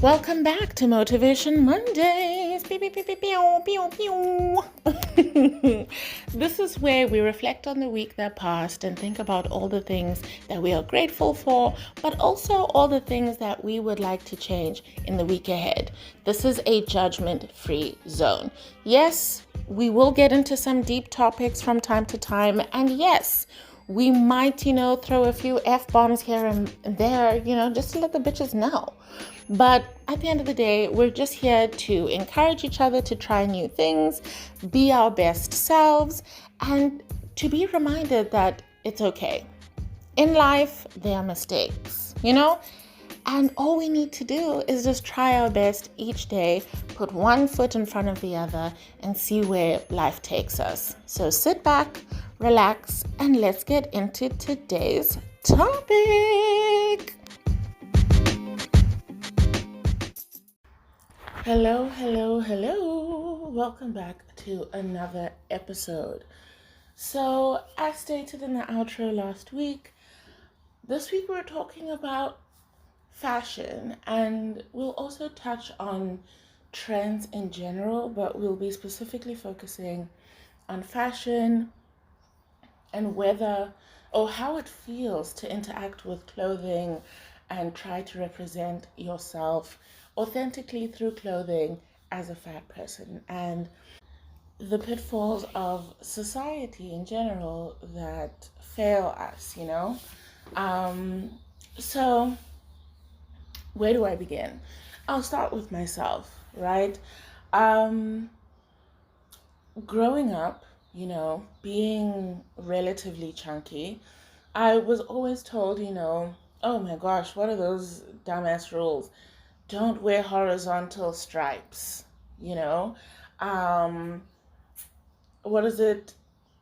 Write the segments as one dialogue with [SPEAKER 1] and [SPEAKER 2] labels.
[SPEAKER 1] Welcome back to Motivation Mondays. Pew, pew, pew, pew, pew, pew, pew. This is where we reflect on the week that passed and think about all the things that we are grateful for, but also all the things that we would like to change in the week ahead. This is a judgment-free zone. Yes, we will get into some deep topics from time to time, and yes, we might, throw a few F-bombs here and there, just to let the bitches know. But at the end of the day, we're just here to encourage each other to try new things, be our best selves, and to be reminded that it's okay. In life, there are mistakes, And all we need to do is just try our best each day, put one foot in front of the other, and see where life takes us. So sit back, relax, and let's get into today's topic. Hello, hello, hello. Welcome back to another episode. So, as stated in the outro last week, this week we're talking about fashion, and we'll also touch on trends in general, but we'll be specifically focusing on fashion and whether or how it feels to interact with clothing and try to represent yourself authentically through clothing as a fat person, and the pitfalls of society in general that fail us, So where do I begin? I'll start with myself, right? Growing up, being relatively chunky, I was always told, oh my gosh, what are those dumbass rules? Don't wear horizontal stripes, what is it?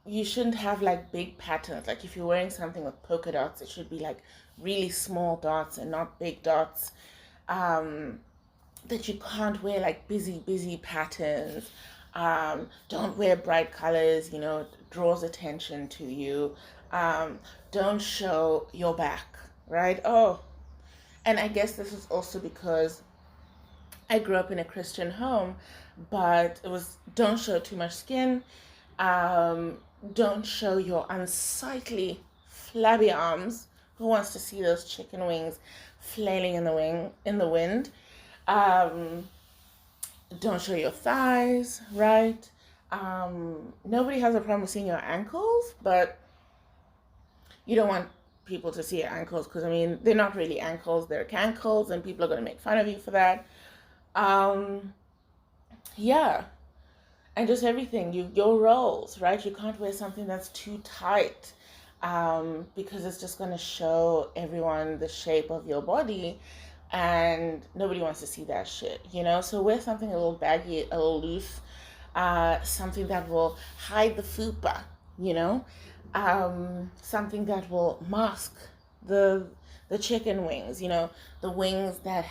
[SPEAKER 1] You shouldn't have like big patterns. Like if you're wearing something with polka dots, it should be like really small dots and not big dots. That you can't wear like busy patterns. Don't wear bright colors, it draws attention to you. Don't show your back, right? Oh, and I guess this is also because I grew up in a Christian home, but it was don't show too much skin. Don't show your unsightly, flabby arms. Who wants to see those chicken wings flailing in the wind? Don't show your thighs, right? Nobody has a problem with seeing your ankles, but you don't want people to see your ankles because, they're not really ankles, they're cankles, and people are going to make fun of you for that. Yeah. And just everything, your rolls, right? You can't wear something that's too tight because it's just going to show everyone the shape of your body, and nobody wants to see that shit, So wear something a little baggy, a little loose, something that will hide the fupa, something that will mask the chicken wings, the wings that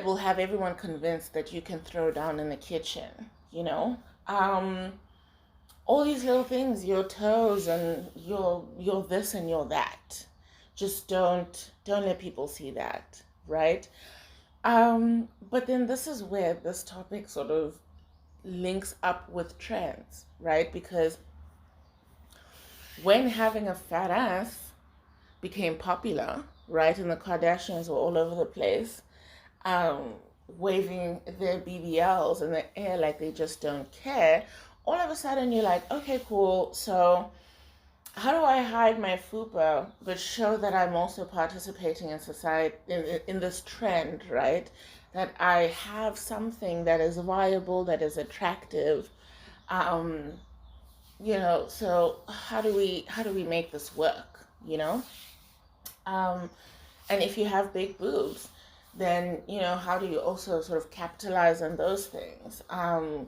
[SPEAKER 1] will have everyone convinced that you can throw down in the kitchen, all these little things, your toes and your this and your that. Just don't let people see that, right? But then this is where this topic sort of links up with trends, right? Because when having a fat ass became popular, right, and the Kardashians were all over the place, waving their BBLs in the air like they just don't care, all of a sudden you're like, okay, cool, so how do I hide my fupa but show that I'm also participating in society, in this trend, right? That I have something that is viable, that is attractive, so how do we make this work, and if you have big boobs, then how do you also sort of capitalize on those things, and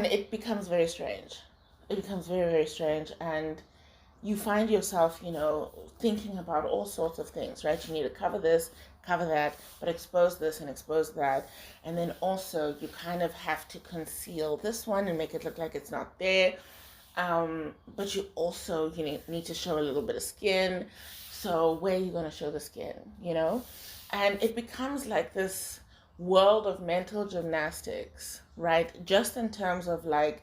[SPEAKER 1] it becomes very strange. It becomes very, very strange, and you find yourself thinking about all sorts of things, right? You need to cover this, cover that, but expose this and expose that, and then also you kind of have to conceal this one and make it look like it's not there, but you also need to show a little bit of skin. So where are you going to show the skin, And it becomes like this world of mental gymnastics, right? Just in terms of like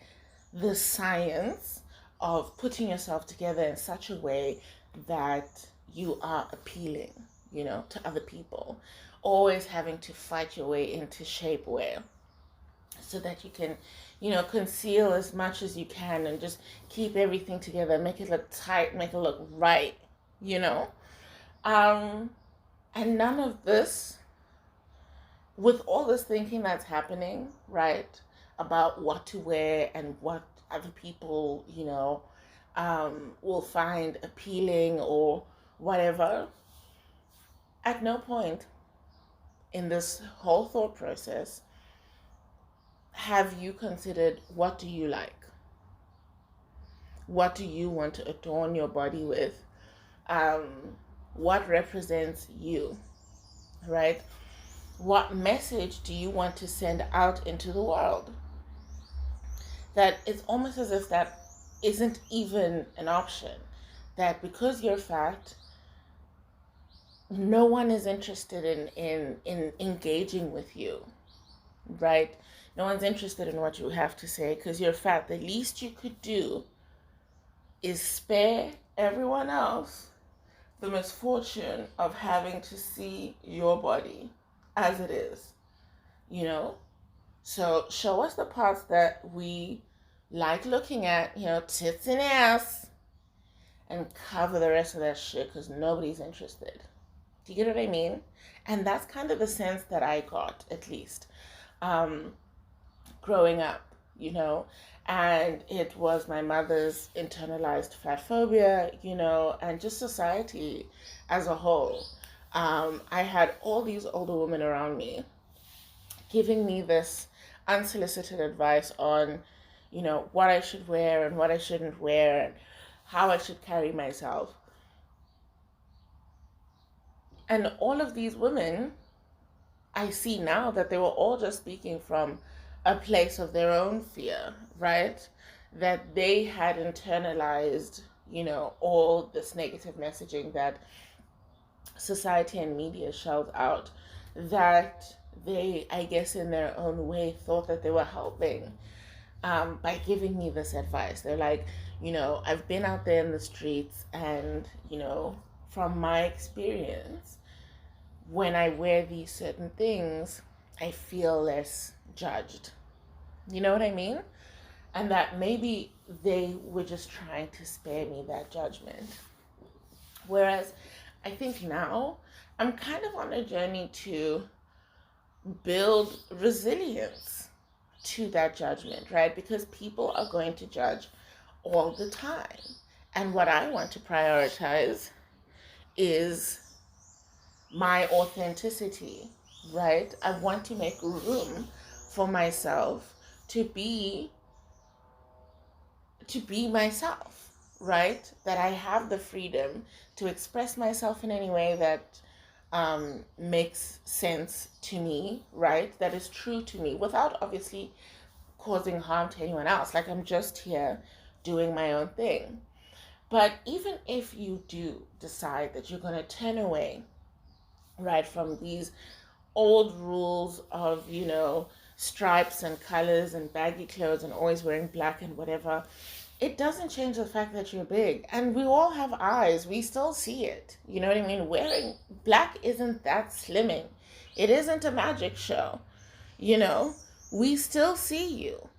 [SPEAKER 1] the science of putting yourself together in such a way that you are appealing, to other people. Always having to fight your way into shapewear so that you can, conceal as much as you can and just keep everything together, make it look tight, make it look right, you know? Um, and none of this, with all this thinking that's happening, right, about what to wear and what other people, will find appealing or whatever, at no point in this whole thought process have you considered what do you like? What do you want to adorn your body with? What represents you, right? What message do you want to send out into the world? That it's almost as if that isn't even an option. That because you're fat, no one is interested in engaging with you, right? No one's interested in what you have to say because you're fat. The least you could do is spare everyone else the misfortune of having to see your body as it is, So show us the parts that we like looking at, tits and ass, and cover the rest of that shit because nobody's interested. Do you get what I mean? And that's kind of the sense that I got, at least, growing up, and it was my mother's internalized fat phobia, and just society as a whole. I had all these older women around me giving me this unsolicited advice on, what I should wear and what I shouldn't wear and how I should carry myself. And all of these women, I see now that they were all just speaking from a place of their own fear, right? That they had internalized, all this negative messaging that society and media shells out, that they, I guess, in their own way, thought that they were helping by giving me this advice. They're like, I've been out there in the streets and, from my experience, when I wear these certain things, I feel less judged. You know what I mean? And that maybe they were just trying to spare me that judgment. Whereas I think now I'm kind of on a journey to build resilience to that judgment, right? Because people are going to judge all the time. And what I want to prioritize is my authenticity, right? I want to make room for myself to be myself, right? That I have the freedom to express myself in any way that makes sense to me, right? That is true to me without obviously causing harm to anyone else. Like, I'm just here doing my own thing. But even if you do decide that you're going to turn away, right, from these old rules of, stripes and colors and baggy clothes and always wearing black and whatever, it doesn't change the fact that you're big. And we all have eyes. We still see it. You know what I mean? Wearing black isn't that slimming. It isn't a magic show. We still see you.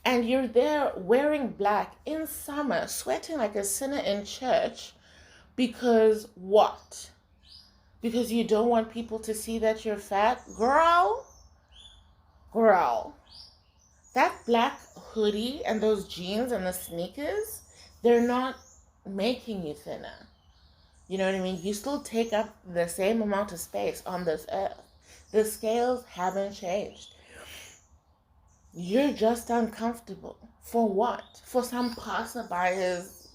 [SPEAKER 1] And you're there wearing black in summer, sweating like a sinner in church because what? Because you don't want people to see that you're fat? Girl, that black hoodie and those jeans and the sneakers, they're not making you thinner. You know what I mean? You still take up the same amount of space on this earth. The scales haven't changed. You're just uncomfortable. For what? For some passerby's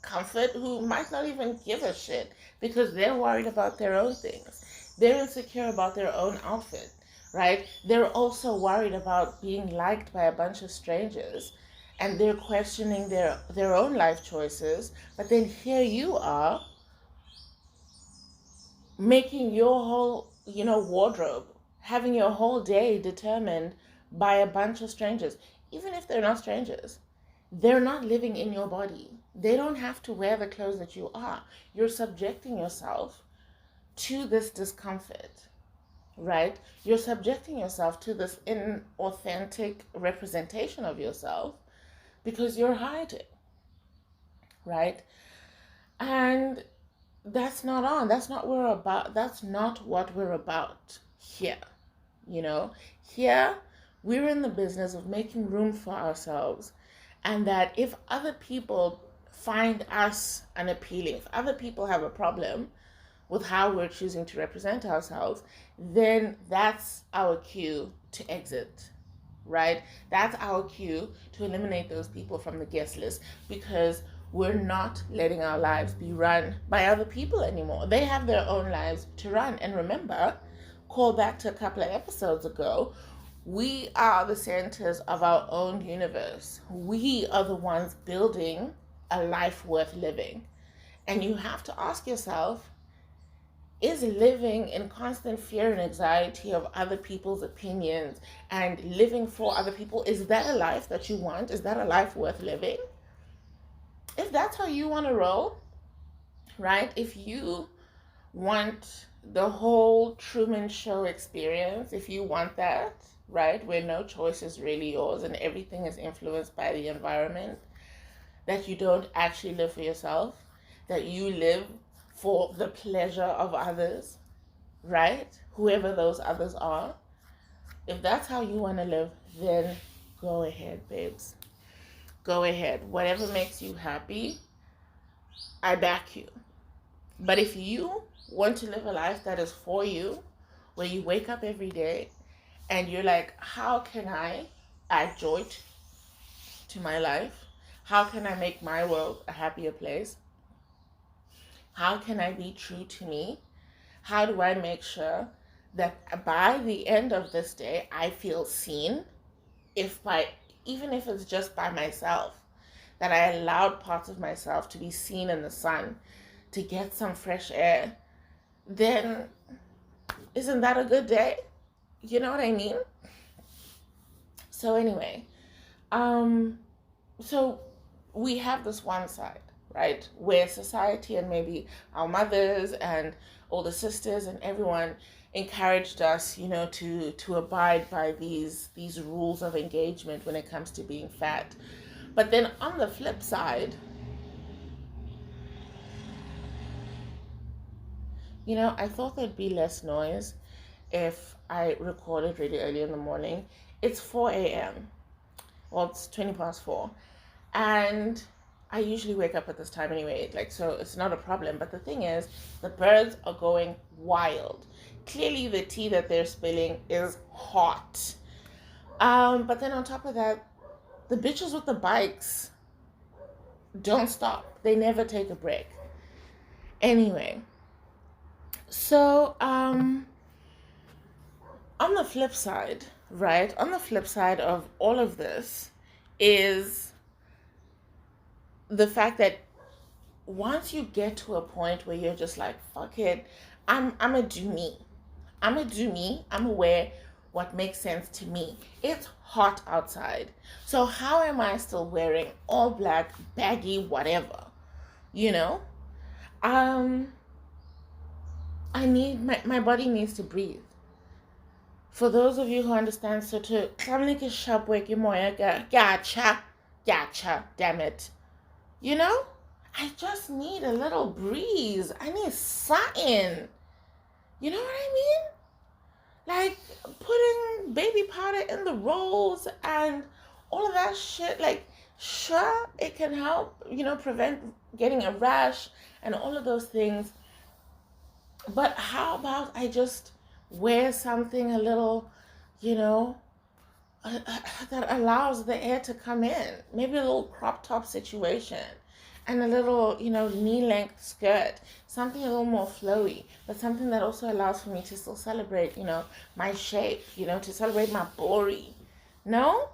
[SPEAKER 1] comfort who might not even give a shit because they're worried about their own things. They're insecure about their own outfit, right? They're also worried about being liked by a bunch of strangers and they're questioning their own life choices. But then here you are making your whole wardrobe, having your whole day determined by a bunch of strangers, even if they're not strangers. They're not living in your body. They don't have to wear the clothes that you are. You're subjecting yourself to this discomfort, right? You're subjecting yourself to this inauthentic representation of yourself because you're hiding, right? And that's not on. That's not what we're about. That's not what we're about here. Here we're in the business of making room for ourselves, and that if other people find us unappealing, if other people have a problem with how we're choosing to represent ourselves, then that's our cue to exit, right? That's our cue to eliminate those people from the guest list, because we're not letting our lives be run by other people anymore. They have their own lives to run. And remember, call back to a couple of episodes ago, we are the centers of our own universe. We are the ones building a life worth living. And you have to ask yourself, is living in constant fear and anxiety of other people's opinions and living for other people, is that a life that you want? Is that a life worth living? If that's how you want to roll, right? If you want the whole Truman Show experience, if you want that, right, where no choice is really yours and everything is influenced by the environment, that you don't actually live for yourself, that you live for the pleasure of others, right? Whoever those others are. If that's how you want to live, then go ahead, babes. Go ahead. Whatever makes you happy, I back you. But if you want to live a life that is for you, where you wake up every day and you're like, how can I add joy to my life? How can I make my world a happier place? How can I be true to me? How do I make sure that by the end of this day, I feel seen? Even if it's just by myself, that I allowed parts of myself to be seen in the sun, to get some fresh air, then isn't that a good day? You know what I mean? So anyway, so we have this one side, right, where society and maybe our mothers and older sisters and everyone encouraged us, to abide by these rules of engagement when it comes to being fat. But then on the flip side, I thought there'd be less noise if I recorded really early in the morning. It's 4 a.m. Well, it's 20 past 4. And I usually wake up at this time anyway, so it's not a problem. But the thing is, the birds are going wild. Clearly the tea that they're spilling is hot. But then on top of that, the bitches with the bikes don't stop. They never take a break. Anyway, so on the flip side, right? On the flip side of all of this is the fact that once you get to a point where you're just like, fuck it, I'm a do me. I'm a do me. I'm aware what makes sense to me. It's hot outside. So how am I still wearing all black, baggy, whatever? I need, my body needs to breathe. For those of you who understand, so to gotcha, damn it. I just need a little breeze. I need something. You know what I mean? Like putting baby powder in the rolls and all of that shit. Like, sure, it can help, prevent getting a rash and all of those things. But how about I just wear something a little, that allows the air to come in? Maybe a little crop top situation and a little, knee-length skirt, something a little more flowy, but something that also allows for me to still celebrate, my shape, to celebrate my body. No?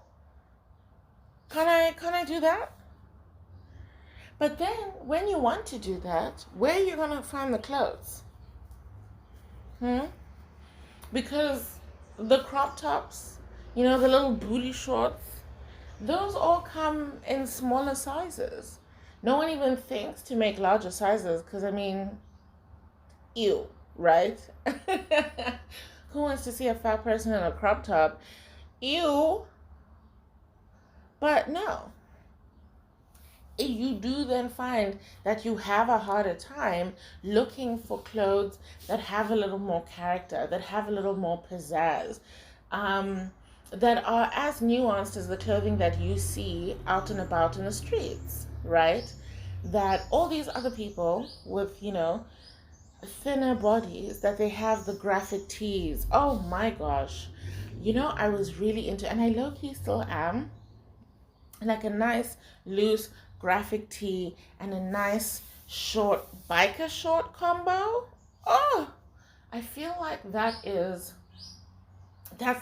[SPEAKER 1] Can I do that? But then when you want to do that, where are you going to find the clothes? because the crop tops, the little booty shorts, those all come in smaller sizes. No one even thinks to make larger sizes because, I mean, ew, right? Who wants to see a fat person in a crop top? Ew. But no, you do then find that you have a harder time looking for clothes that have a little more character, that have a little more pizzazz, that are as nuanced as the clothing that you see out and about in the streets, right? That all these other people with, thinner bodies, that they have the graphic tees. Oh my gosh. I was really into, and I low-key still am, like a nice loose graphic tee and a nice short biker short combo. Oh, I feel like that's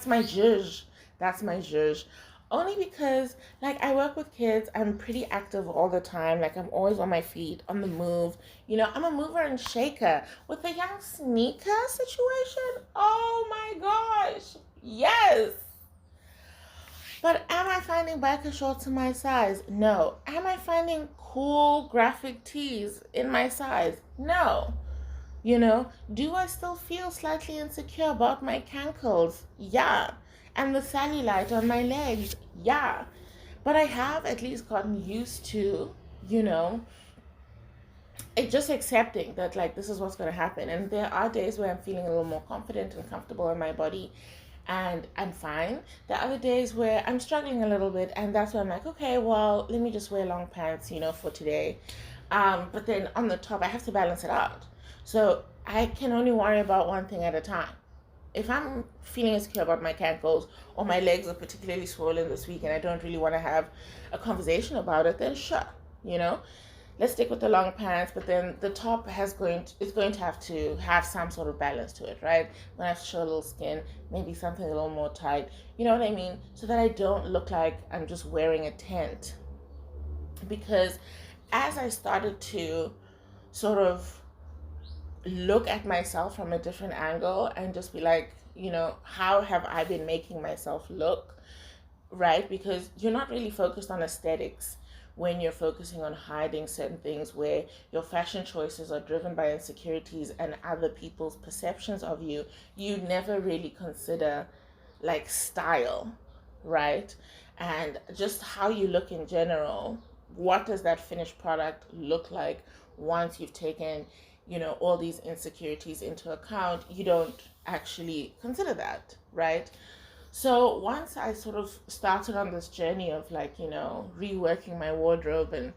[SPEAKER 1] my zhuzh. That's my zhuzh. Only because, like, I work with kids, I'm pretty active all the time. Like, I'm always on my feet, on the move. I'm a mover and shaker. With the young sneaker situation, oh my gosh, yes. But am I finding biker shorts in my size? No. Am I finding cool graphic tees in my size? No. Do I still feel slightly insecure about my cankles? Yeah. And the cellulite on my legs? Yeah. But I have at least gotten used to, just accepting that, like, this is what's going to happen. And there are days where I'm feeling a little more confident and comfortable in my body and I'm fine. There are other days where I'm struggling a little bit, and that's where I'm like, okay, well, let me just wear long pants, for today. But then on the top, I have to balance it out. So I can only worry about one thing at a time. If I'm feeling insecure about my cankles or my legs are particularly swollen this week and I don't really want to have a conversation about it, then sure, let's stick with the long pants, but then the top is going to have some sort of balance to it, right? When I have to show a little skin, maybe something a little more tight, you know what I mean? So that I don't look like I'm just wearing a tent. Because as I started to sort of look at myself from a different angle and just be like, how have I been making myself look, right? Because you're not really focused on aesthetics when you're focusing on hiding certain things, where your fashion choices are driven by insecurities and other people's perceptions of you. You never really consider, like, style, right? And just how you look in general. What does that finished product look like once you've taken, all these insecurities into account? You don't actually consider that, right? So once I sort of started on this journey of, like, reworking my wardrobe and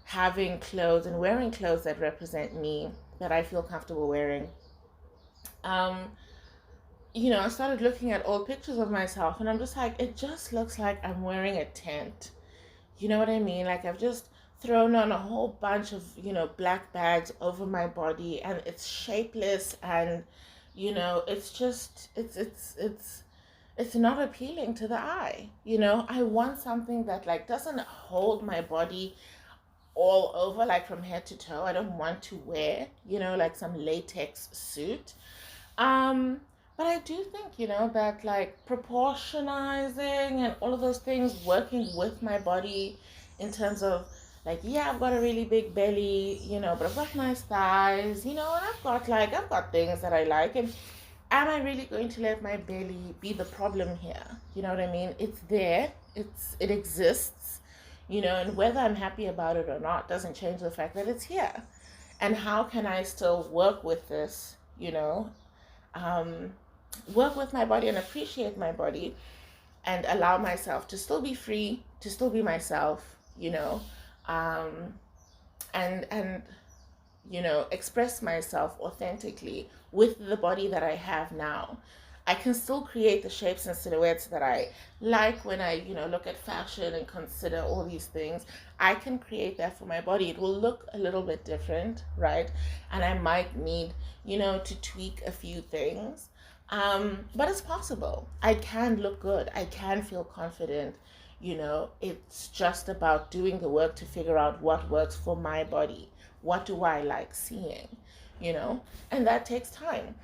[SPEAKER 1] having clothes and wearing clothes that represent me, that I feel comfortable wearing, I started looking at old pictures of myself and I'm just like, it just looks like I'm wearing a tent. You know what I mean? Like, I've just thrown on a whole bunch of, black bags over my body and it's shapeless and, it's just, it's not appealing to the eye. I want something that, like, doesn't hold my body all over, like, from head to toe. I don't want to wear, like some latex suit. But I do think, that, like, proportionizing and all of those things, working with my body in terms of, like, yeah, I've got a really big belly, but I've got nice thighs, and I've got things that I like. And am I really going to let my belly be the problem here? You know what I mean? It's there. It exists, and whether I'm happy about it or not doesn't change the fact that it's here. And how can I still work with this, work with my body and appreciate my body and allow myself to still be free, to still be myself, and express myself authentically with the body that I have now. I can still create the shapes and silhouettes that I like when I, look at fashion and consider all these things. I can create that for my body. It will look a little bit different, right? And I might need, to tweak a few things. But it's possible. I can look good. I can feel confident. It's just about doing the work to figure out what works for my body. What do I like seeing? And that takes time.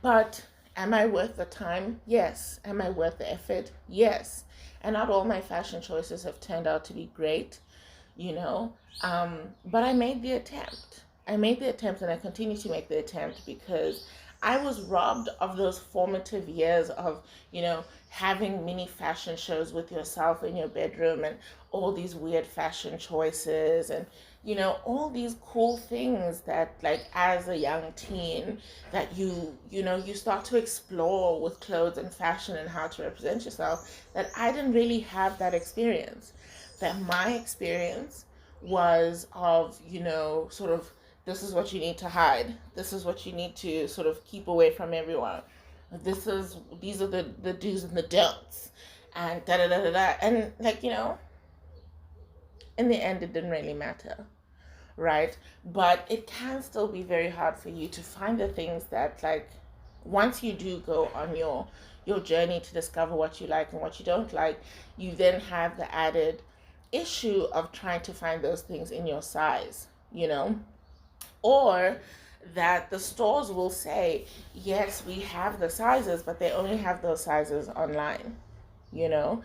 [SPEAKER 1] But Am I worth the time? Yes. Am I worth the effort? Yes. And not all my fashion choices have turned out to be great, you know. But I made the attempt. I made the attempt, and I continue to make the attempt because I was robbed of those formative years of, having mini fashion shows with yourself in your bedroom and all these weird fashion choices and, all these cool things that, like, as a young teen, that you start to explore with clothes and fashion and how to represent yourself, that I didn't really have that experience. That my experience was of, sort of, this is what you need to hide. This is what you need to sort of keep away from everyone. These are the do's and the don'ts. And da da da da da. And, like, in the end, it didn't really matter, right? But it can still be very hard for you to find the things that, like, once you do go on your journey to discover what you like and what you don't like, you then have the added issue of trying to find those things in your size, or that the stores will say, yes, we have the sizes, but they only have those sizes online, you know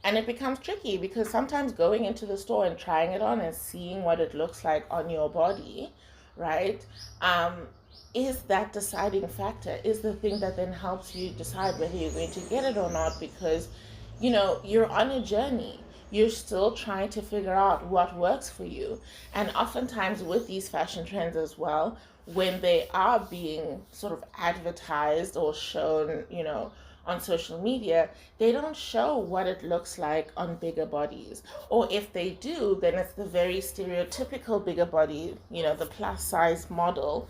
[SPEAKER 1] and it becomes tricky because sometimes going into the store and trying it on and seeing what it looks like on your body, right, is that deciding factor, is the thing that then helps you decide whether you're going to get it or not, because you're on a journey. You're still trying to figure out what works for you. And oftentimes with these fashion trends as well, when they are being sort of advertised or shown, on social media, they don't show what it looks like on bigger bodies. Or if they do, then it's the very stereotypical bigger body, the plus size model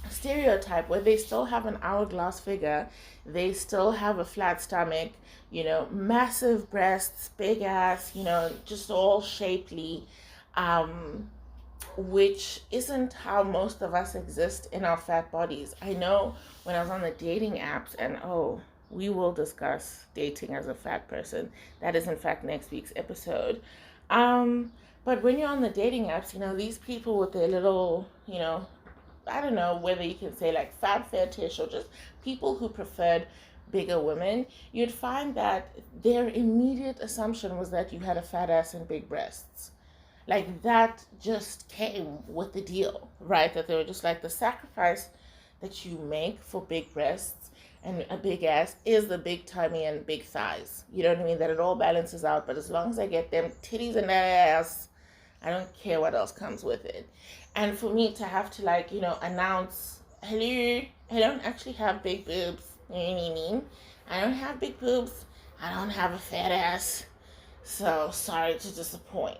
[SPEAKER 1] stereotype, where they still have an hourglass figure, they still have a flat stomach, massive breasts, big ass, just all shapely, which isn't how most of us exist in our fat bodies. I know when I was on the dating apps, and we will discuss dating as a fat person. That is, in fact, next week's episode. But when you're on the dating apps, these people with their little, I don't know whether you can say like fat fetish or just people who preferred bigger women, you'd find that their immediate assumption was that you had a fat ass and big breasts. Like, that just came with the deal, right? That they were just like, the sacrifice that you make for big breasts and a big ass is the big tummy and big thighs. You know what I mean? That it all balances out. But as long as I get them titties and that ass, I don't care what else comes with it. And for me to have to, like, announce, hello, I don't actually have big boobs. You know what I mean? I don't have big boobs. I don't have a fat ass. So sorry to disappoint,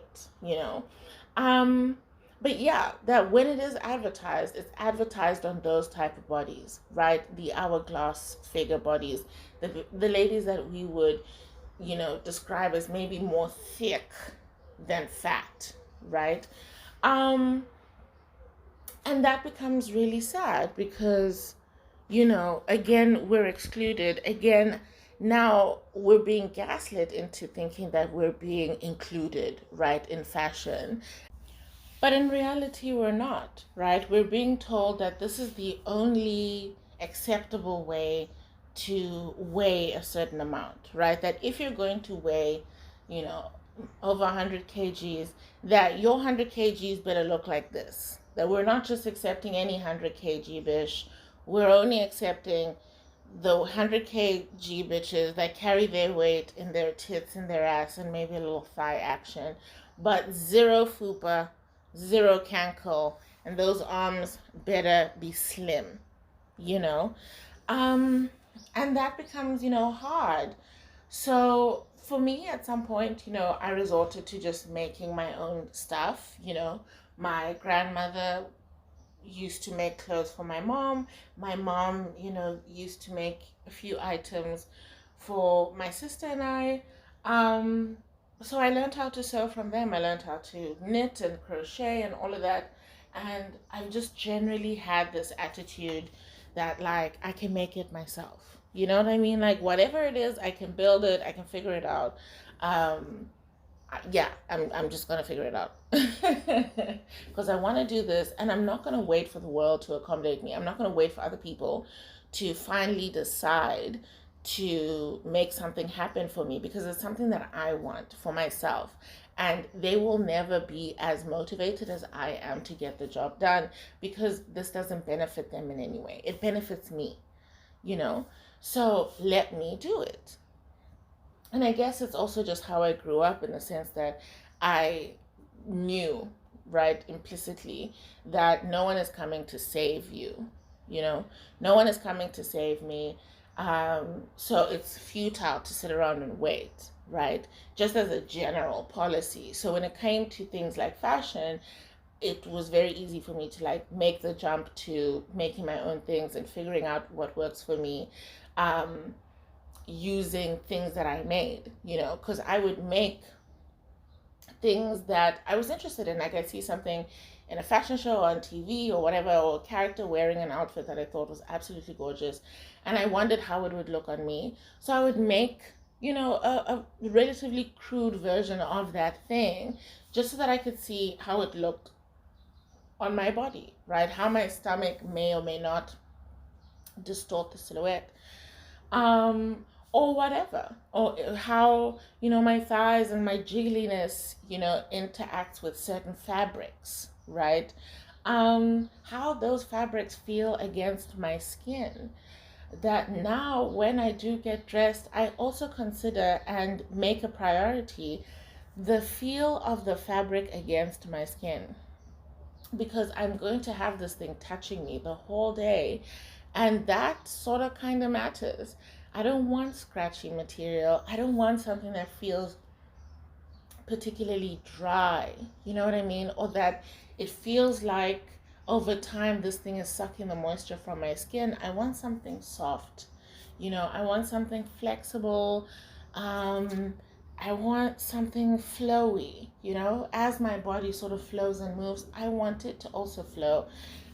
[SPEAKER 1] But yeah, that when it is advertised, it's advertised on those type of bodies, right? The hourglass figure bodies, the ladies that we would, describe as maybe more thick than fat, right? And that becomes really sad because, again, we're excluded. Again, now we're being gaslit into thinking that we're being included, right, in fashion. But in reality, we're not, right? We're being told that this is the only acceptable way to weigh a certain amount, right? That if you're going to weigh, over 100 kgs, that your 100 kgs better look like this. That we're not just accepting any 100 kg bish, we're only accepting the 100 kg bitches that carry their weight in their tits and their ass and maybe a little thigh action, but zero fupa, zero cankle, and those arms better be slim, and that becomes, hard. So for me, at some point, I resorted to just making my own stuff. My grandmother used to make clothes for my mom. My mom, used to make a few items for my sister and I. So I learned how to sew from them. I learned how to knit and crochet and all of that. And I've just generally had this attitude that, like, I can make it myself. You know what I mean? Like, whatever it is, I can build it. I can figure it out. I'm just going to figure it out. Because I want to do this, and I'm not going to wait for the world to accommodate me. I'm not going to wait for other people to finally decide to make something happen for me, because it's something that I want for myself. And they will never be as motivated as I am to get the job done, because this doesn't benefit them in any way. It benefits me, you know? So let me do it. And I guess it's also just how I grew up, in the sense that I knew, right, implicitly, that no one is coming to save you. You know, no one is coming to save me. So it's futile to sit around and wait, right? Just as a general policy. So when it came to things like fashion, it was very easy for me to like make the jump to making my own things and figuring out what works for me. Using things that I made, you know, because I would make things that I was interested in. Like I'd see something in a fashion show or on TV or whatever, or a character wearing an outfit that I thought was absolutely gorgeous, and I wondered how it would look on me. So I would make, you know, a relatively crude version of that thing, just so that I could see how it looked on my body, right? How my stomach may or may not distort the silhouette. Or whatever, or how, you know, my thighs and my jiggliness, you know, interacts with certain fabrics, right? How those fabrics feel against my skin. That now, when I do get dressed, I also consider and make a priority the feel of the fabric against my skin, because I'm going to have this thing touching me the whole day, and that sort of kind of matters. I don't want scratchy material. I don't want something that feels particularly dry, you know what I mean? Or that it feels like over time this thing is sucking the moisture from my skin. I want something soft, you know, I want something flexible. I want something flowy, you know, as my body sort of flows and moves, I want it to also flow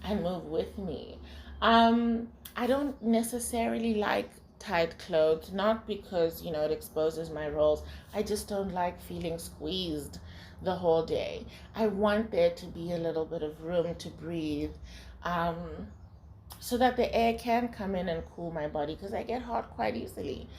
[SPEAKER 1] and move with me. I don't necessarily like tight clothes, not because, you know, it exposes my rolls. I just don't like feeling squeezed the whole day. I want there to be a little bit of room to breathe, um, so that the air can come in and cool my body, because I get hot quite easily.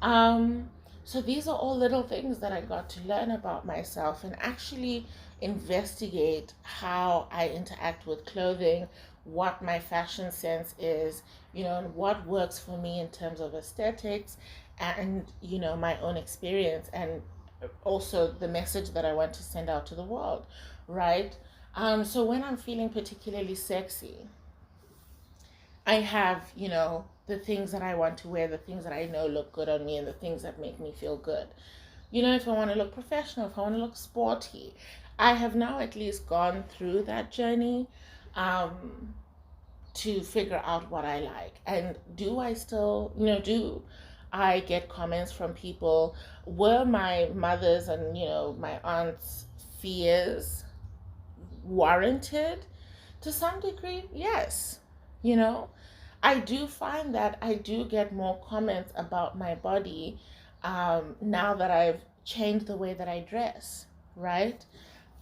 [SPEAKER 1] Um, so these are all little things that I got to learn about myself and actually investigate how I interact with clothing, what my fashion sense is, you know, and what works for me in terms of aesthetics, and, you know, my own experience, and also the message that I want to send out to the world, right? So when I'm feeling particularly sexy, I have, you know, the things that I want to wear, the things that I know look good on me, and the things that make me feel good. You know, if I want to look professional, if I want to look sporty, I have now at least gone through that journey, um, to figure out what I like. And do I still, you know, do I get comments from people? Were my mother's and, you know, my aunt's fears warranted? To some degree, yes. You know, I do find that I do get more comments about my body, now that I've changed the way that I dress, right?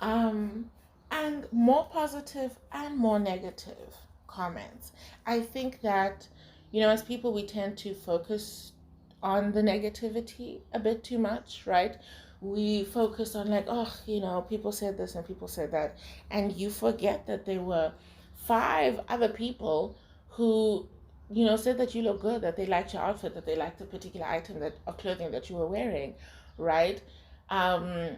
[SPEAKER 1] Um, and more positive and more negative comments. I think that, you know, as people, we tend to focus on the negativity a bit too much, right? We focus on, like, oh, you know, people said this and people said that, and you forget that there were five other people who, you know, said that you look good, that they liked your outfit, that they liked the particular item that of clothing that you were wearing, right? Um,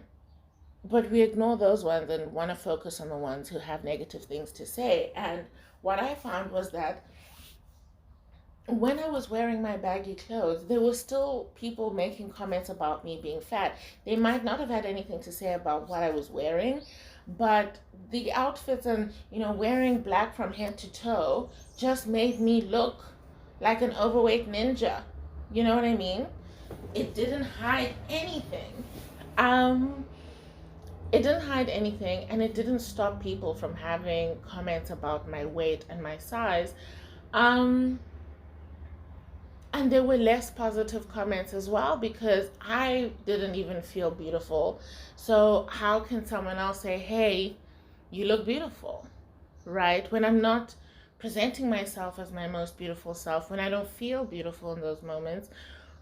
[SPEAKER 1] but we ignore those ones and want to focus on the ones who have negative things to say. And what I found was that when I was wearing my baggy clothes, there were still people making comments about me being fat. They might not have had anything to say about what I was wearing, but the outfits and, you know, wearing black from head to toe just made me look like an overweight ninja. You know what I mean? It didn't hide anything. Um, it didn't hide anything, and it didn't stop people from having comments about my weight and my size. Um, and there were less positive comments as well, because I didn't even feel beautiful. So how can someone else say, hey, you look beautiful, right? When I'm not presenting myself as my most beautiful self when I don't feel beautiful in those moments,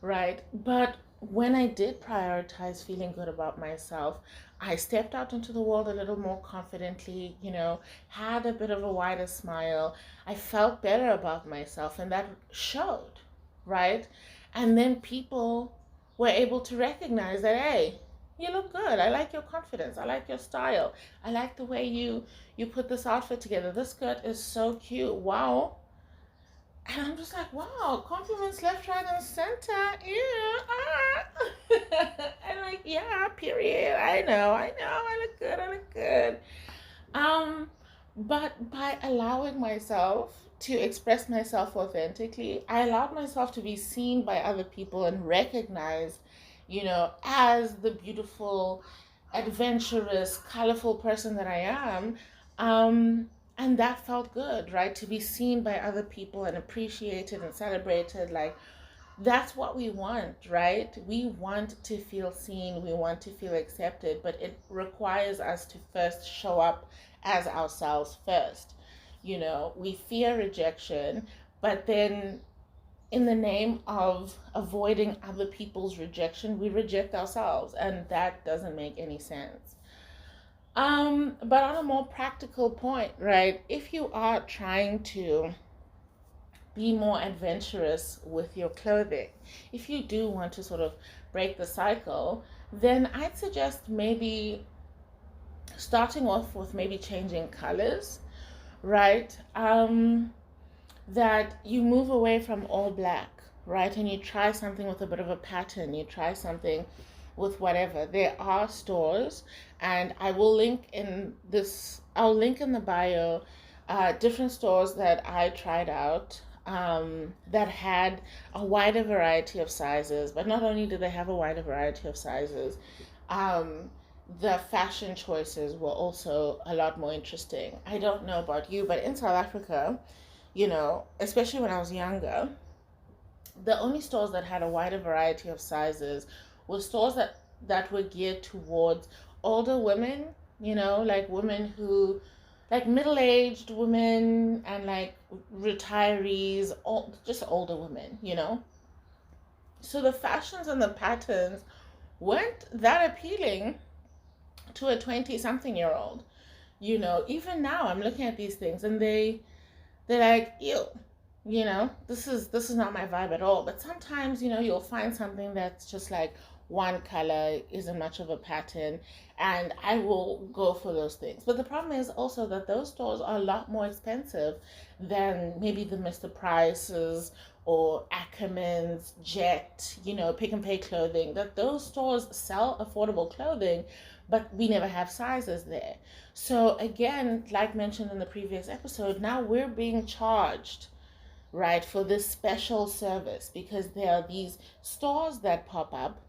[SPEAKER 1] right? But when I did prioritize feeling good about myself, I stepped out into the world a little more confidently, had a bit of a wider smile. I felt better about myself, and that showed, right? And then people were able to recognize that, hey, you look good. I like your confidence. I like your style. I like the way you put this outfit together. This skirt is so cute. Wow. And I'm just like, wow, compliments left, right, and center. Yeah. And like, yeah, period. I look good. I look good. Um, but by allowing myself to express myself authentically, I allowed myself to be seen by other people and recognized, as the beautiful, adventurous, colorful person that I am. And that felt good, right? To be seen by other people and appreciated and celebrated. Like, that's what we want, right? We want to feel seen, we want to feel accepted, but it requires us to first show up as ourselves first. We fear rejection, but then in the name of avoiding other people's rejection, we reject ourselves, and that doesn't make any sense. But on a more practical point, right? If you are trying to be more adventurous with your clothing, if you do want to sort of break the cycle, then I'd suggest maybe starting off with maybe changing colors, right? That you move away from all black, right? And you try something with a bit of a pattern, you try something with whatever. There are stores, and I'll link in the bio different stores that I tried out that had a wider variety of sizes. But not only did they have a wider variety of sizes, um, the fashion choices were also a lot more interesting. I don't know about you, but in South Africa, especially when I was younger, the only stores that had a wider variety of sizes were stores that were geared towards older women, like women who, like middle-aged women and like retirees, just older women. So the fashions and the patterns weren't that appealing to a 20 something year old. Even now I'm looking at these things and they're like, ew, this is not my vibe at all. But sometimes, you'll find something that's just like one color, isn't much of a pattern, and I will go for those things. But the problem is also that those stores are a lot more expensive than maybe the Mr. Prices or Ackerman's, Jet, Pick and Pay clothing. That those stores sell affordable clothing, but we never have sizes there. So again, like mentioned in the previous episode, now we're being charged, right, for this special service because there are these stores that pop up,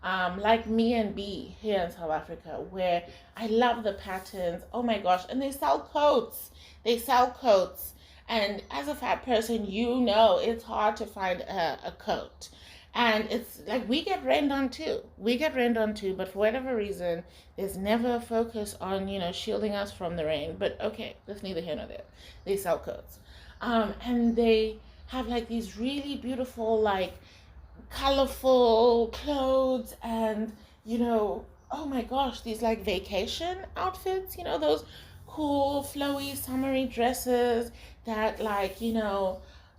[SPEAKER 1] like Me and B here in South Africa, where I love the patterns. Oh my gosh. And they sell coats. They sell coats. And as a fat person, it's hard to find a coat. And it's like we get rained on too. We get rained on too, but for whatever reason, there's never a focus on, shielding us from the rain. But okay, that's neither here nor there. They sell coats. And they have like these really beautiful, like colorful clothes and, oh my gosh, these like vacation outfits, those cool, flowy, summery dresses that like,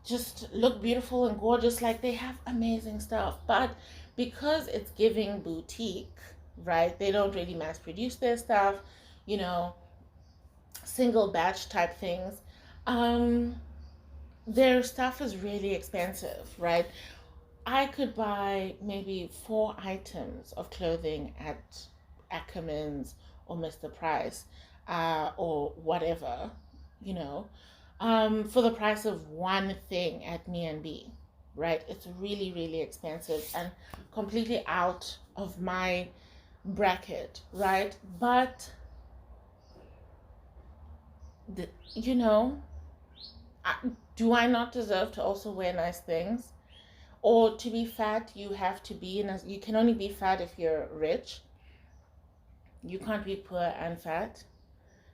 [SPEAKER 1] just look beautiful and gorgeous. Like they have amazing stuff. But because it's giving boutique, right, they don't really mass produce their stuff, you know, single batch type things. Um, their stuff is really expensive, right? I could buy maybe 4 items of clothing at Ackerman's or Mr. Price, or whatever, you know, for the price of one thing at Me and B, right? It's really, really expensive and completely out of my bracket, right? But, the, you know, I, do I not deserve to also wear nice things? Or to be fat, you have to be in a, you can only be fat if you're rich. You can't be poor and fat,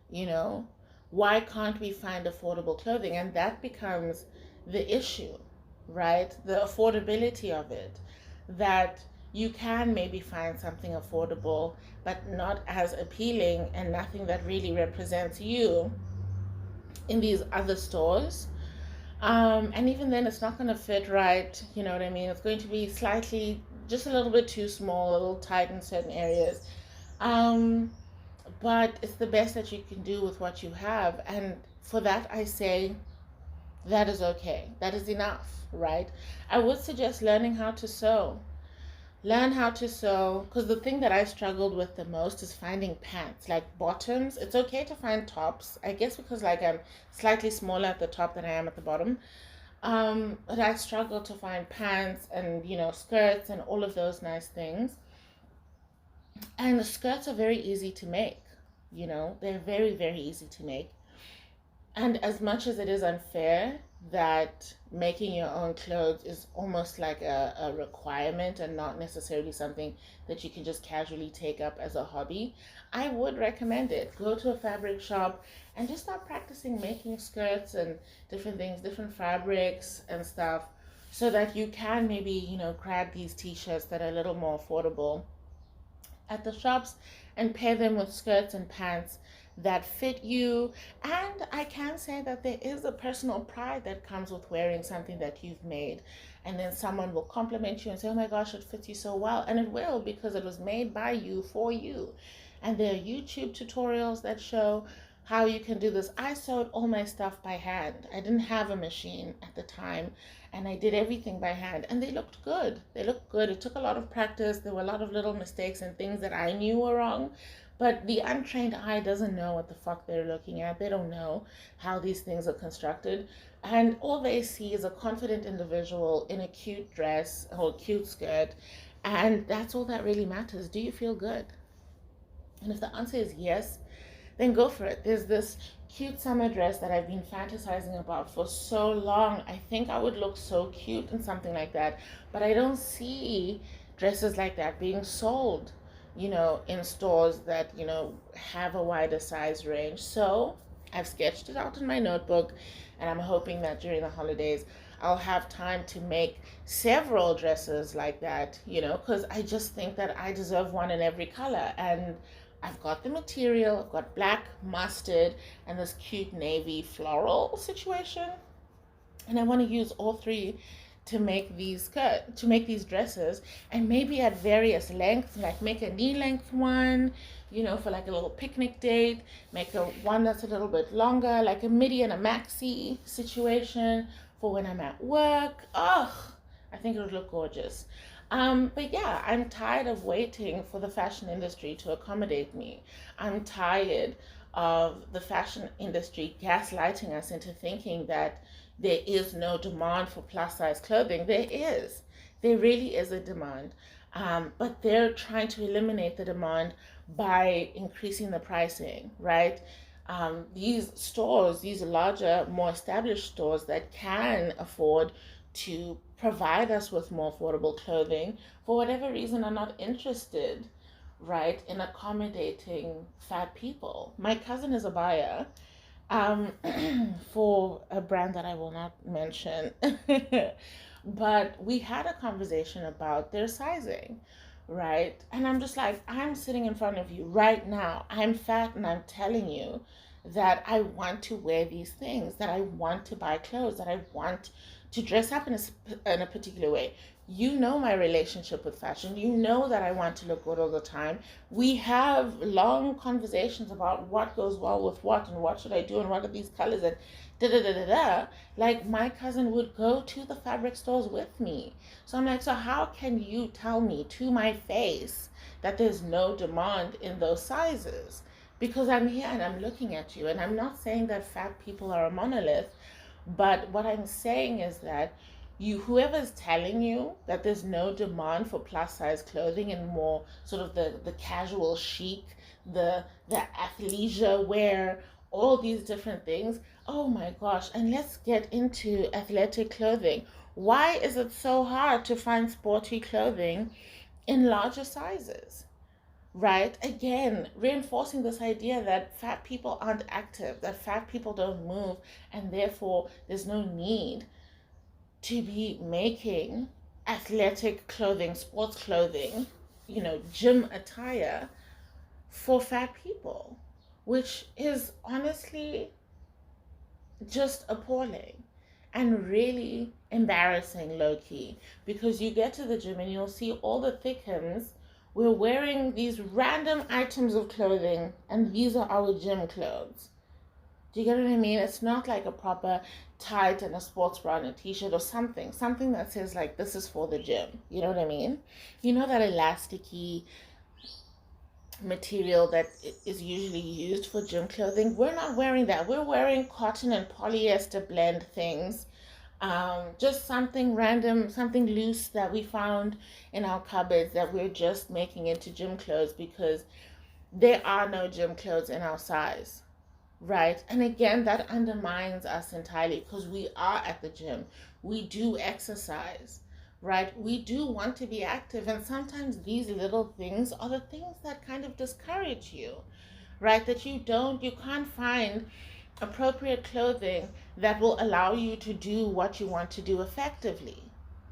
[SPEAKER 1] you know. Why can't we find affordable clothing? And that becomes the issue, right? The affordability of it. That you can maybe find something affordable, but not as appealing and nothing that really represents you in these other stores. And even then, it's not going to fit right. You know what I mean? It's going to be slightly, just a little bit too small, a little tight in certain areas. Um, but it's the best that you can do with what you have. And for that, I say that is okay. That is enough, right? I would suggest learning how to sew. Learn how to sew, because the thing that I struggled with the most is finding pants, like bottoms. It's okay to find tops, I guess, because like I'm slightly smaller at the top than I am at the bottom. But I struggle to find pants and, skirts and all of those nice things. And the skirts are very easy to make, they're very, very easy to make. And as much as it is unfair that making your own clothes is almost like a requirement and not necessarily something that you can just casually take up as a hobby, I would recommend it. Go to a fabric shop and just start practicing making skirts and different things, different fabrics and stuff, so that you can maybe, grab these t-shirts that are a little more affordable at the shops and pair them with skirts and pants that fit you. And I can say that there is a personal pride that comes with wearing something that you've made, and then someone will compliment you and say, oh my gosh, it fits you so well. And it will, because it was made by you for you. And there are YouTube tutorials that show how you can do this. I sewed all my stuff by hand. I didn't have a machine at the time, and I did everything by hand, and they looked good. They looked good. It took a lot of practice. There were a lot of little mistakes and things that I knew were wrong, but the untrained eye doesn't know what the fuck they're looking at. They don't know how these things are constructed, and all they see is a confident individual in a cute dress or cute skirt, and that's all that really matters. Do you feel good? And if the answer is yes, then go for it. There's this cute summer dress that I've been fantasizing about for so long. I think I would look so cute in something like that, but I don't see dresses like that being sold, in stores that, have a wider size range. So I've sketched it out in my notebook, and I'm hoping that during the holidays I'll have time to make several dresses like that, because I just think that I deserve one in every color. And I've got the material. I've got black, mustard, and this cute navy floral situation. And I want to use all three to make these dresses, and maybe at various lengths, like make a knee length one, for like a little picnic date, make a one that's a little bit longer, like a midi and a maxi situation for when I'm at work. Oh, I think it would look gorgeous. But yeah, I'm tired of waiting for the fashion industry to accommodate me. I'm tired of the fashion industry gaslighting us into thinking that there is no demand for plus size clothing. There is. There really is a demand. But they're trying to eliminate the demand by increasing the pricing, right? These stores, these larger, more established stores that can afford to provide us with more affordable clothing, for whatever reason, are not interested, right, in accommodating fat people. My cousin is a buyer um, for a brand that I will not mention, but we had a conversation about their sizing, right? And I'm just like, I'm sitting in front of you right now. I'm fat, and I'm telling you that I want to wear these things, that I want to buy clothes, that I want to dress up in a particular way. You know my relationship with fashion. You know that I want to look good all the time. We have long conversations about what goes well with what, and what should I do, and what are these colors, and da da da da da. Like, my cousin would go to the fabric stores with me. So I'm like, so how can you tell me to my face that there's no demand in those sizes? Because I'm here and I'm looking at you, and I'm not saying that fat people are a monolith, but what I'm saying is that whoever's telling you that there's no demand for plus size clothing and more sort of the casual chic, the athleisure wear, all these different things, oh my gosh. And let's get into athletic clothing. Why is it so hard to find sporty clothing in larger sizes? right? Again, reinforcing this idea that fat people aren't active, that fat people don't move, and therefore there's no need to be making athletic clothing, sports clothing, gym attire for fat people, which is honestly just appalling and really embarrassing, low key, because you get to the gym and you'll see all the thickums. We're wearing these random items of clothing, and these are our gym clothes. Do you get what I mean? It's not like a proper tight and a sports bra and a t-shirt or something that says like this is for the gym. You know what I mean? You know that elasticy material that is usually used for gym clothing. We're not wearing that. We're wearing cotton and polyester blend things. Just something random, something loose that we found in our cupboards that we're just making into gym clothes because there are no gym clothes in our size, right? And again, that undermines us entirely because we are at the gym. We do exercise, right? We do want to be active. And sometimes these little things are the things that kind of discourage you, right? That you can't find appropriate clothing that will allow you to do what you want to do effectively,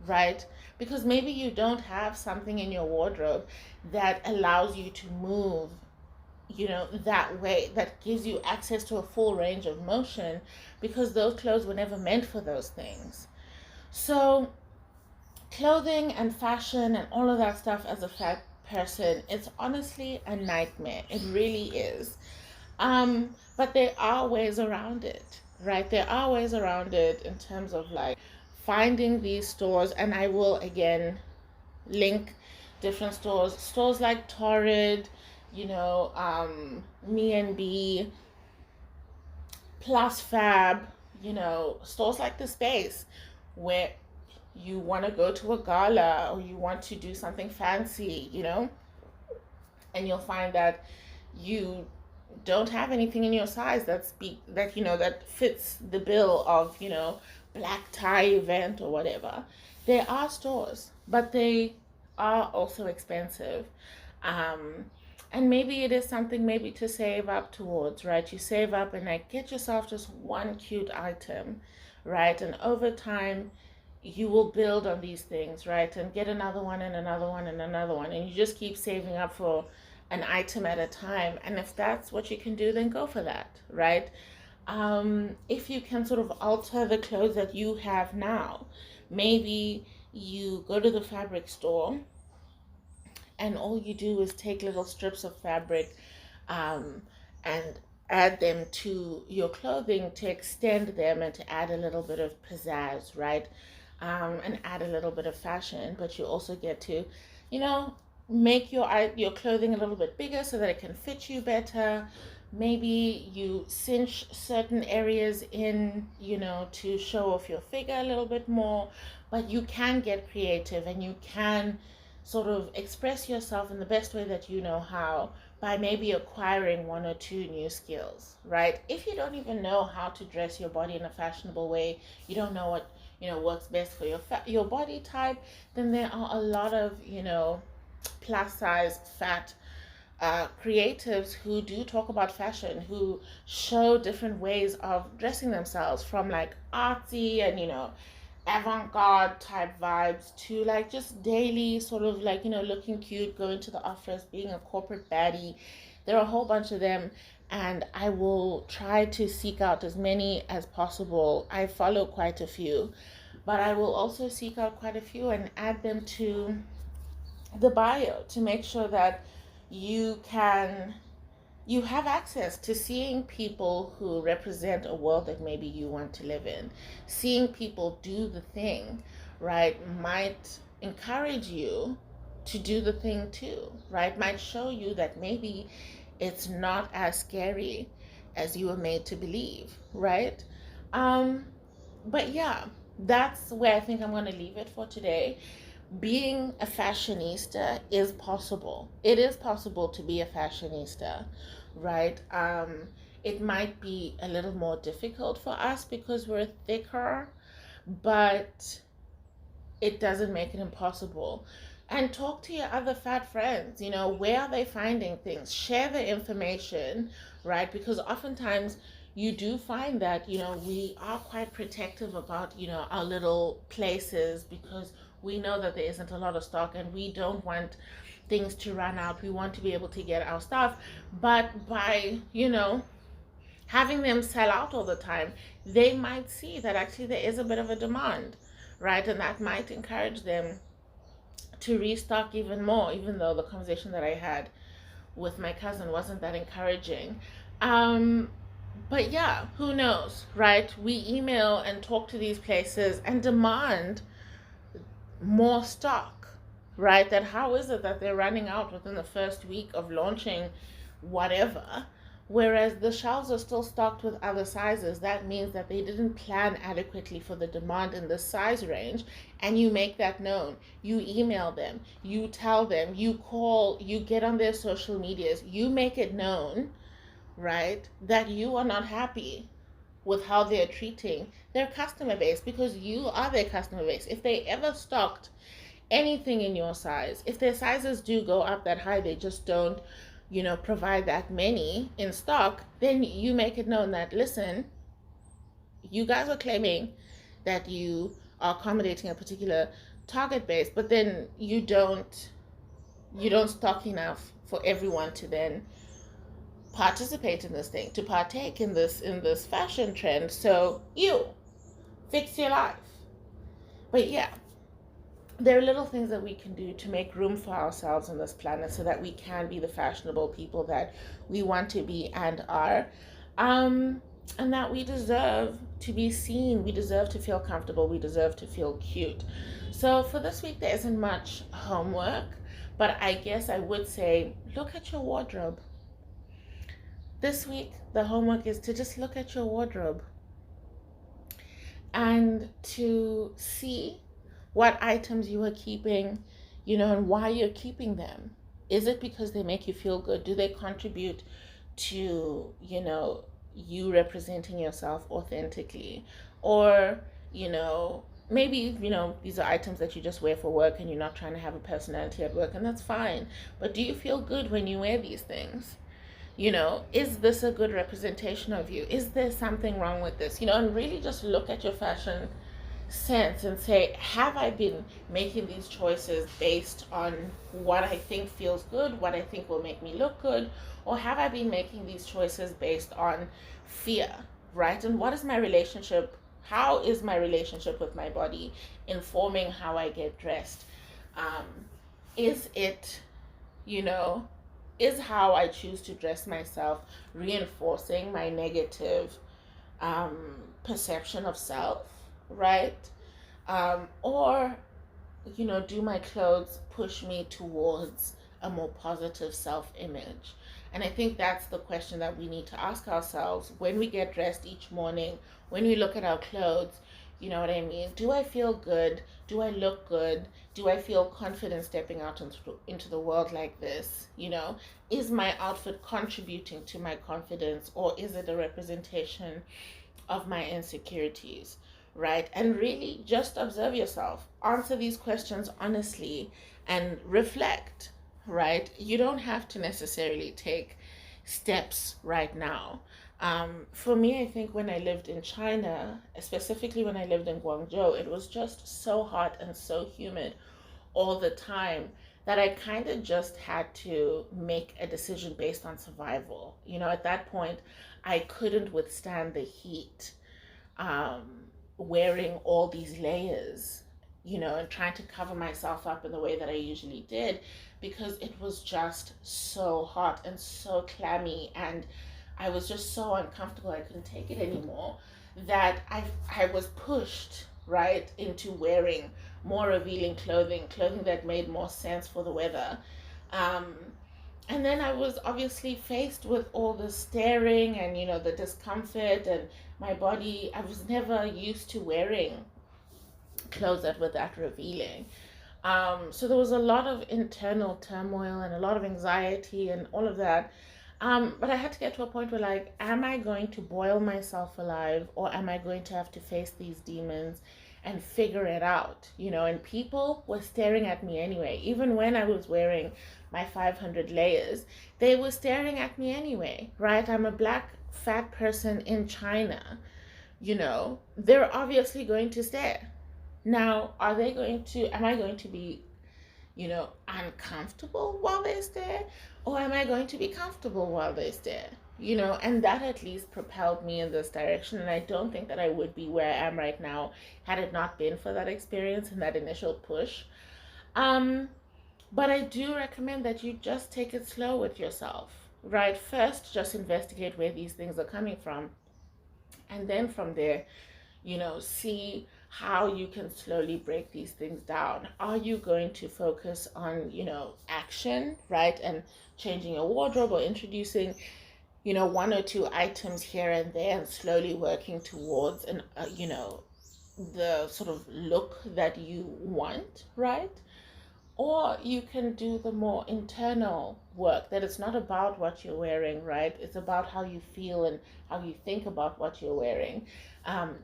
[SPEAKER 1] right? Because maybe you don't have something in your wardrobe that allows you to move, that way, that gives you access to a full range of motion, because those clothes were never meant for those things. So clothing and fashion and all of that stuff as a fat person, it's honestly a nightmare. It really is. But there are ways around it, right? There are ways around it in terms of like finding these stores, and I will again link different stores like Torrid, Me and B, Plus Fab, stores like The Space, where you want to go to a gala or you want to do something fancy, and you'll find that you don't have anything in your size that fits the bill of black tie event or whatever. There are stores, but they are also expensive. um and maybe it is something maybe to save up towards, right? You save up and like get yourself just one cute item, right? And over time you will build on these things, right? And get another one and another one and another one. And you just keep saving up for an item at a time. And if that's what you can do, then go for that, right? If you can sort of alter the clothes that you have now, maybe you go to the fabric store and all you do is take little strips of fabric, um, and add them to your clothing to extend them and to add a little bit of pizzazz, right? And add a little bit of fashion, but you also get to, you know, make your clothing a little bit bigger so that it can fit you better. Maybe you cinch certain areas in, to show off your figure a little bit more, but you can get creative and you can sort of express yourself in the best way that you know how by maybe acquiring one or two new skills, right? If you don't even know how to dress your body in a fashionable way, you don't know what works best for your body type, then there are a lot of plus size fat creatives who do talk about fashion, who show different ways of dressing themselves, from like artsy and avant-garde type vibes to like just daily sort of like looking cute, going to the office, being a corporate baddie. There are a whole bunch of them, and I will try to seek out as many as possible. I follow quite a few, but I will also seek out quite a few and add them to the bio to make sure that you have access to seeing people who represent a world that maybe you want to live in. Seeing people do the thing, right, might encourage you to do the thing too, right? Might show you that maybe it's not as scary as you were made to believe, right? Um, but yeah, that's where I think I'm going to leave it for today. Being a fashionista is possible. It is possible to be a fashionista, right? It might be a little more difficult for us because we're thicker, but it doesn't make it impossible. And talk to your other fat friends. Where are they finding things? Share the information, right? Because oftentimes you do find that, we are quite protective about, our little places, because we know that there isn't a lot of stock and we don't want things to run out. We want to be able to get our stuff. But by, having them sell out all the time, they might see that actually there is a bit of a demand, right? And that might encourage them to restock even more, even though the conversation that I had with my cousin wasn't that encouraging. Um, but yeah, who knows, right? We email and talk to these places and demand more stock, right? That how is it that they're running out within the first week of launching whatever, whereas the shelves are still stocked with other sizes? That means that they didn't plan adequately for the demand in this size range, and you make that known. You email them, you tell them, you call, you get on their social medias, you make it known, right, that you are not happy with how they're treating their customer base, because you are their customer base. If they ever stocked anything in your size, if their sizes do go up that high, they just don't, provide that many in stock, then you make it known that, listen, you guys are claiming that you are accommodating a particular target base, but then you don't stock enough for everyone to then participate in this thing, to partake in this fashion trend. So you fix your life. But yeah, there are little things that we can do to make room for ourselves on this planet so that we can be the fashionable people that we want to be and are. And that we deserve to be seen, we deserve to feel comfortable, we deserve to feel cute. So for this week, there isn't much homework, but I guess I would say look at your wardrobe. This week, the homework is to just look at your wardrobe and to see what items you are keeping, and why you're keeping them. Is it because they make you feel good? Do they contribute to, you representing yourself authentically? Or, maybe, these are items that you just wear for work and you're not trying to have a personality at work, and that's fine. But do you feel good when you wear these things? Is this a good representation of you? Is there something wrong with this? And really just look at your fashion sense and say, have I been making these choices based on what I think feels good, what I think will make me look good? Or have I been making these choices based on fear, right? And what is my relationship? How is my relationship with my body informing how I get dressed? Is it, is how I choose to dress myself reinforcing my negative perception of self, right? Or, do my clothes push me towards a more positive self image? And I think that's the question that we need to ask ourselves when we get dressed each morning, when we look at our clothes. You know what I mean? Do I feel good? Do I look good? Do I feel confident stepping out into the world like this? Is my outfit contributing to my confidence, or is it a representation of my insecurities? Right? And really just observe yourself. Answer these questions honestly and reflect, right? You don't have to necessarily take steps right now. For me, I think when I lived in China, specifically when I lived in Guangzhou, it was just so hot and so humid all the time that I kind of just had to make a decision based on survival. At that point, I couldn't withstand the heat, wearing all these layers, and trying to cover myself up in the way that I usually did, because it was just so hot and so clammy, and I was just so uncomfortable. I couldn't take it anymore, that I was pushed right into wearing more revealing clothing that made more sense for the weather. And then I was obviously faced with all the staring and, the discomfort, and my body, I was never used to wearing clothes that were that revealing. So there was a lot of internal turmoil and a lot of anxiety and all of that. But I had to get to a point where, am I going to boil myself alive, or am I going to have to face these demons and figure it out, and people were staring at me anyway. Even when I was wearing my 500 layers, they were staring at me anyway, right? I'm a black fat person in China, they're obviously going to stare. Now, am I going to be, uncomfortable while they stare? Or am I going to be comfortable while they stare? And that at least propelled me in this direction. And I don't think that I would be where I am right now had it not been for that experience and that initial push. But I do recommend that you just take it slow with yourself, right? First, just investigate where these things are coming from. And then from there, see how you can slowly break these things down. Are you going to focus on, action, right? And changing your wardrobe or introducing, one or two items here and there and slowly working towards the sort of look that you want, right? Or you can do the more internal work, that it's not about what you're wearing, right? It's about how you feel and how you think about what you're wearing.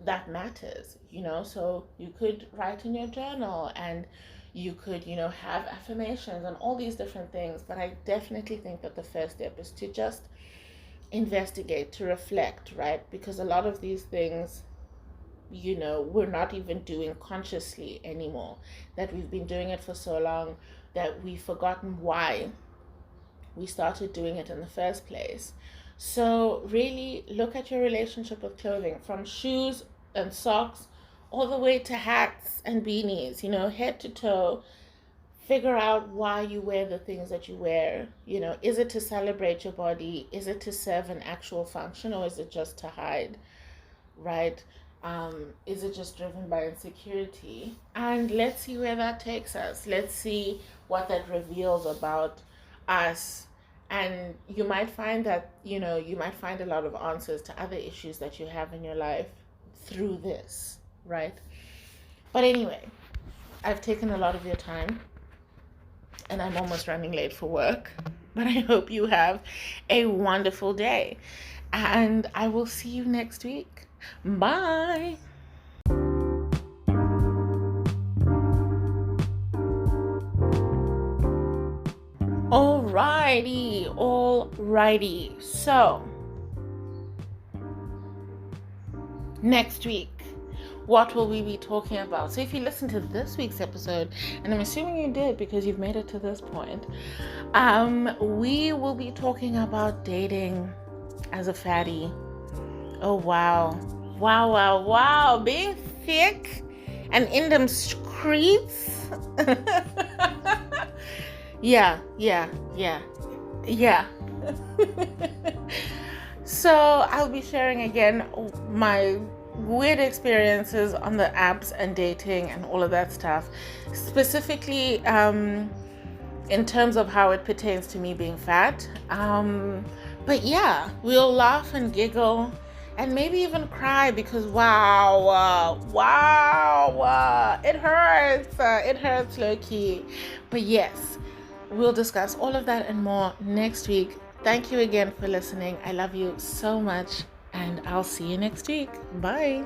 [SPEAKER 1] That matters, So you could write in your journal, and you could, have affirmations and all these different things. But I definitely think that the first step is to just investigate, to reflect, right? Because a lot of these things, we're not even doing consciously anymore, that we've been doing it for so long that we've forgotten why we started doing it in the first place. So really look at your relationship with clothing, from shoes and socks all the way to hats and beanies, head to toe. Figure out why you wear the things that you wear. Is it to celebrate your body? Is it to serve an actual function, or is it just to hide, right? Is it just driven by insecurity? And let's see where that takes us. Let's see what that reveals about us. And you might find that, you might find a lot of answers to other issues that you have in your life through this, right? But anyway, I've taken a lot of your time and I'm almost running late for work. But I hope you have a wonderful day. And I will see you next week. Bye. Alrighty. So, next week, what will we be talking about? So if you listened to this week's episode, and I'm assuming you did because you've made it to this point, we will be talking about dating as a fatty. Oh, wow. Being thick and in them streets. Yeah. So I'll be sharing again my weird experiences on the apps and dating and all of that stuff. Specifically, in terms of how it pertains to me being fat. But yeah, we'll laugh and giggle and maybe even cry because wow, it hurts low-key. But yes, we'll discuss all of that and more next week. Thank you again for listening. I love you so much, and I'll see you next week. Bye.